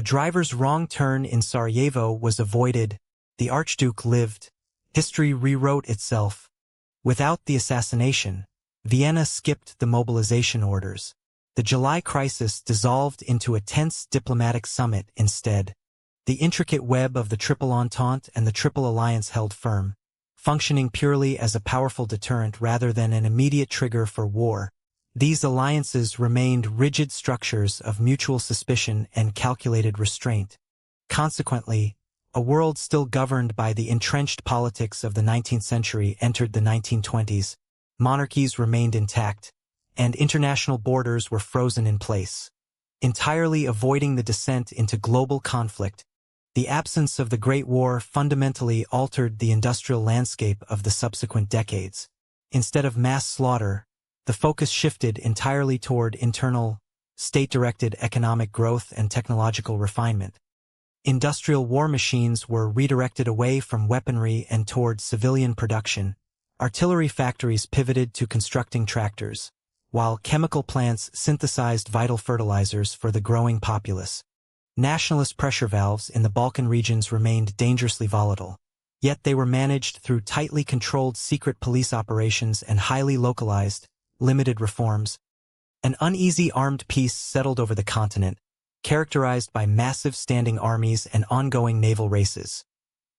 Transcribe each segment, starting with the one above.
A driver's wrong turn in Sarajevo was avoided. The Archduke lived. History rewrote itself. Without the assassination, Vienna skipped the mobilization orders. The July crisis dissolved into a tense diplomatic summit instead. The intricate web of the Triple Entente and the Triple Alliance held firm, functioning purely as a powerful deterrent rather than an immediate trigger for war. These alliances remained rigid structures of mutual suspicion and calculated restraint. Consequently, a world still governed by the entrenched politics of the 19th century entered the 1920s. Monarchies remained intact, and international borders were frozen in place. Entirely avoiding the descent into global conflict, the absence of the Great War fundamentally altered the industrial landscape of the subsequent decades. Instead of mass slaughter, the focus shifted entirely toward internal, state-directed economic growth and technological refinement. Industrial war machines were redirected away from weaponry and toward civilian production. Artillery factories pivoted to constructing tractors, while chemical plants synthesized vital fertilizers for the growing populace. Nationalist pressure valves in the Balkan regions remained dangerously volatile, yet they were managed through tightly controlled secret police operations and highly localized, limited reforms. An uneasy armed peace settled over the continent, characterized by massive standing armies and ongoing naval races.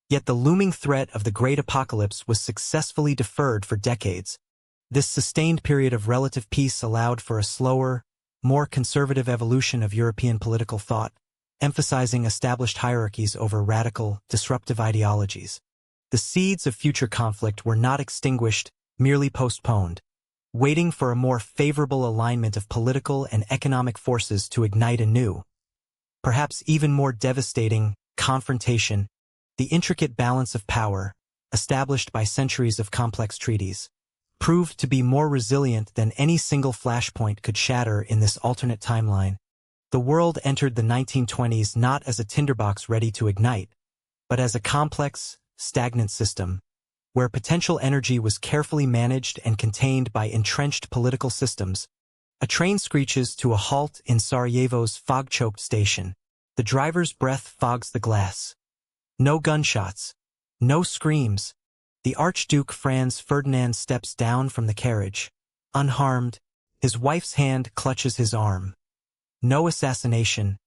Yet the looming threat of the Great Apocalypse was successfully deferred for decades. This sustained period of relative peace allowed for a slower, more conservative evolution of European political thought, emphasizing established hierarchies over radical, disruptive ideologies. The seeds of future conflict were not extinguished, merely postponed, waiting for a more favorable alignment of political and economic forces to ignite anew. Perhaps even more devastating, confrontation, the intricate balance of power, established by centuries of complex treaties, proved to be more resilient than any single flashpoint could shatter in this alternate timeline. The world entered the 1920s not as a tinderbox ready to ignite, but as a complex, stagnant system, where potential energy was carefully managed and contained by entrenched political systems. A train screeches to a halt in Sarajevo's fog-choked station. The driver's breath fogs the glass. No gunshots. No screams. The Archduke Franz Ferdinand steps down from the carriage. Unharmed, his wife's hand clutches his arm. No assassination.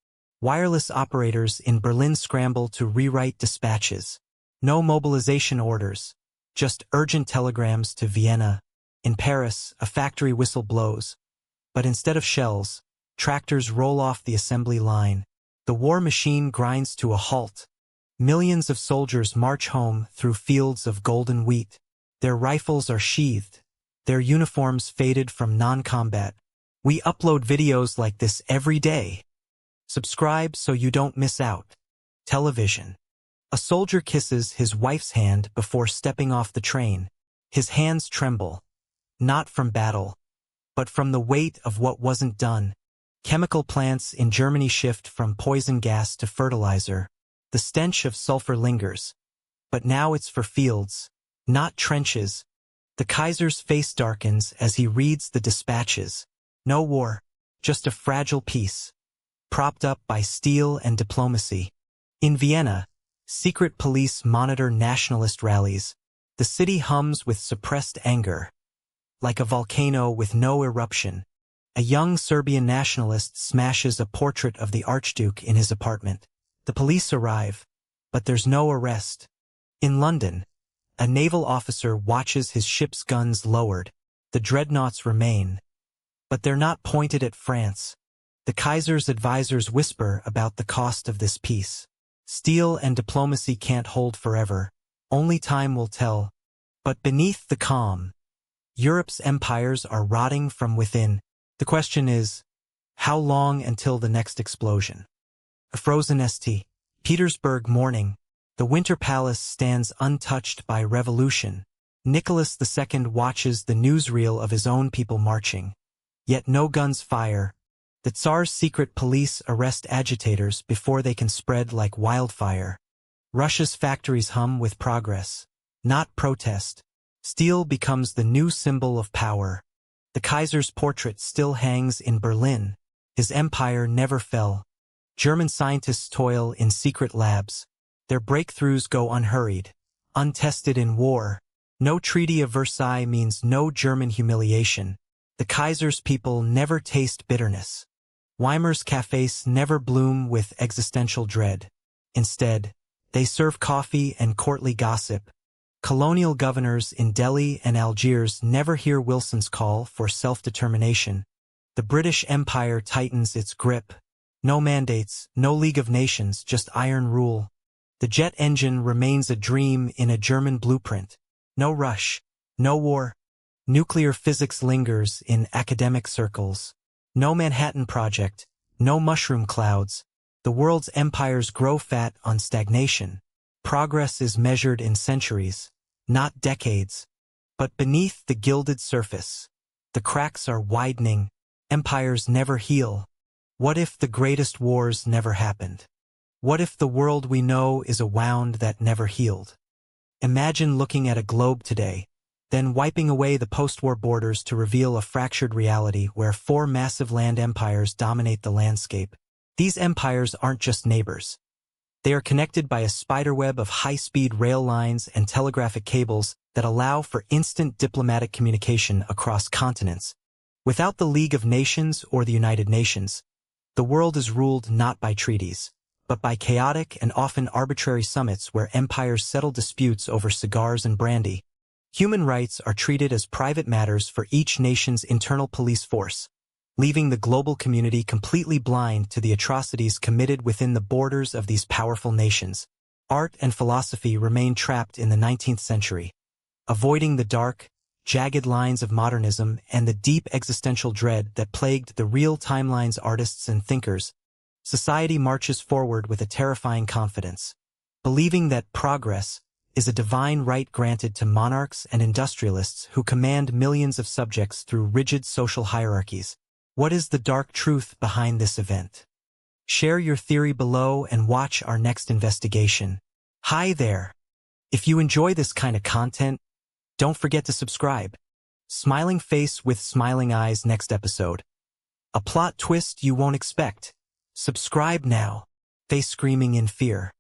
Wireless operators in Berlin scramble to rewrite dispatches. No mobilization orders. Just urgent telegrams to Vienna. In Paris, a factory whistle blows. But instead of shells, tractors roll off the assembly line. The war machine grinds to a halt. Millions of soldiers march home through fields of golden wheat. Their rifles are sheathed. Their uniforms faded from non-combat. We upload videos like this every day. Subscribe so you don't miss out. Television. A soldier kisses his wife's hand before stepping off the train. His hands tremble. Not from battle, but from the weight of what wasn't done. Chemical plants in Germany shift from poison gas to fertilizer. The stench of sulfur lingers. But now it's for fields, not trenches. The Kaiser's face darkens as he reads the dispatches. No war, just a fragile peace, propped up by steel and diplomacy. In Vienna, secret police monitor nationalist rallies. The city hums with suppressed anger. Like a volcano with no eruption, a young Serbian nationalist smashes a portrait of the Archduke in his apartment. The police arrive, but there's no arrest. In London, a naval officer watches his ship's guns lowered. The dreadnoughts remain, but they're not pointed at France. The Kaiser's advisors whisper about the cost of this peace. Steel and diplomacy can't hold forever. Only time will tell. But beneath the calm, Europe's empires are rotting from within. The question is, how long until the next explosion? A frozen St. Petersburg morning. The Winter Palace stands untouched by revolution. Nicholas II watches the newsreel of his own people marching. Yet no guns fire. The Tsar's secret police arrest agitators before they can spread like wildfire. Russia's factories hum with progress, not protest. Steel becomes the new symbol of power. The Kaiser's portrait still hangs in Berlin. His empire never fell. German scientists toil in secret labs. Their breakthroughs go unhurried, untested in war. No Treaty of Versailles means no German humiliation. The Kaiser's people never taste bitterness. Weimar's cafes never bloom with existential dread. Instead, they serve coffee and courtly gossip. Colonial governors in Delhi and Algiers never hear Wilson's call for self-determination. The British Empire tightens its grip. No mandates, no League of Nations, just iron rule. The jet engine remains a dream in a German blueprint. No rush, no war. Nuclear physics lingers in academic circles. No Manhattan Project, no mushroom clouds. The world's empires grow fat on stagnation. Progress is measured in centuries, not decades. But beneath the gilded surface, the cracks are widening. Empires never heal. What if the greatest wars never happened? What if the world we know is a wound that never healed? Imagine looking at a globe today, then wiping away the post-war borders to reveal a fractured reality where 4 massive land empires dominate the landscape. These empires aren't just neighbors. They are connected by a spiderweb of high-speed rail lines and telegraphic cables that allow for instant diplomatic communication across continents. Without the League of Nations or the United Nations, the world is ruled not by treaties, but by chaotic and often arbitrary summits where empires settle disputes over cigars and brandy. Human rights are treated as private matters for each nation's internal police force, leaving the global community completely blind to the atrocities committed within the borders of these powerful nations. Art and philosophy remain trapped in the 19th century, avoiding the dark, jagged lines of modernism and the deep existential dread that plagued the real timeline's artists and thinkers. Society marches forward with a terrifying confidence, believing that progress is a divine right granted to monarchs and industrialists who command millions of subjects through rigid social hierarchies. What is the dark truth behind this event? Share your theory below and watch our next investigation. Hi there! If you enjoy this kind of content, don't forget to subscribe. Smiling face with smiling eyes next episode. A plot twist you won't expect. Subscribe now. Face screaming in fear.